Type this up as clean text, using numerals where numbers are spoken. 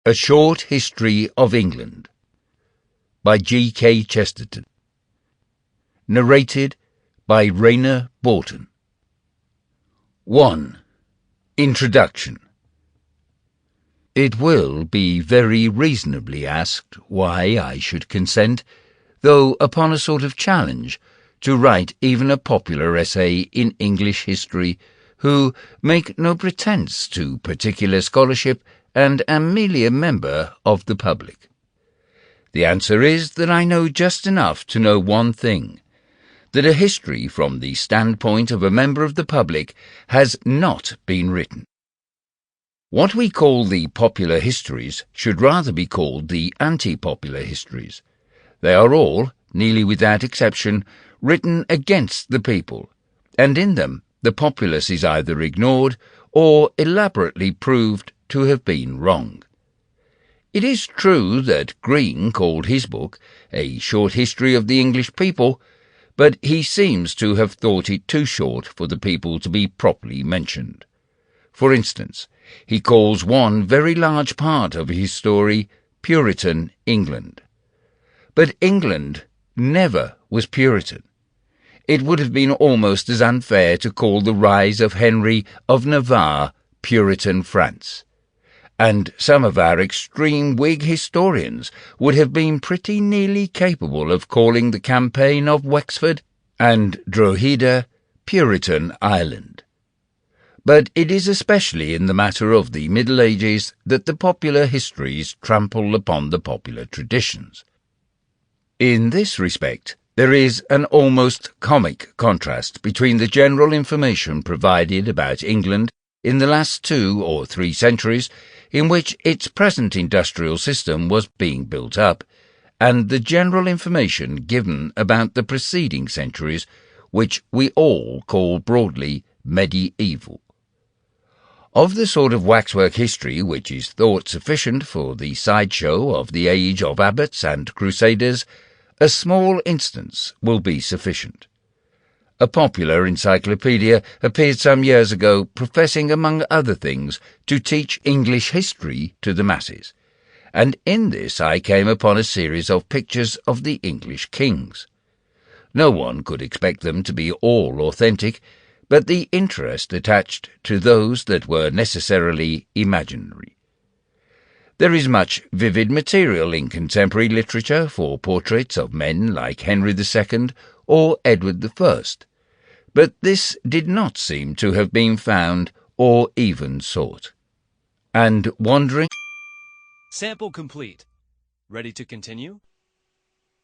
A Short History of England by G.K. Chesterton. Narrated by Rainer Borton. 1. Introduction. It will be very reasonably asked why I should consent, though upon a sort of challenge, to write even a popular essay in English history, who make no pretence to particular scholarship and am merely a member of the public. The answer is that I know just enough to know one thing, that a history from the standpoint of a member of the public has not been written. What we call the popular histories should rather be called the anti-popular histories. They are all, nearly without exception, written against the people, and in them the populace is either ignored or elaborately proved to have been wrong. It is true that Green called his book A Short History of the English People, but he seems to have thought it too short for the people to be properly mentioned. For instance, he calls one very large part of his story Puritan England. But England never was Puritan. It would have been almost as unfair to call the rise of Henry of Navarre Puritan France, and some of our extreme Whig historians would have been pretty nearly capable of calling the campaign of Wexford and Drogheda Puritan Ireland. But it is especially in the matter of the Middle Ages that the popular histories trample upon the popular traditions. In this respect, there is an almost comic contrast between the general information provided about England in the last 2 or 3 centuries in which its present industrial system was being built up, and the general information given about the preceding centuries, which we all call broadly medieval. Of the sort of waxwork history which is thought sufficient for the sideshow of the age of abbots and crusaders, a small instance will be sufficient. A popular encyclopedia appeared some years ago professing, among other things, to teach English history to the masses, and in this I came upon a series of pictures of the English kings. No one could expect them to be all authentic, but the interest attached to those that were necessarily imaginary. There is much vivid material in contemporary literature for portraits of men like Henry II or Edward I, but this did not seem to have been found or even sought. And wandering... Sample complete. Ready to continue?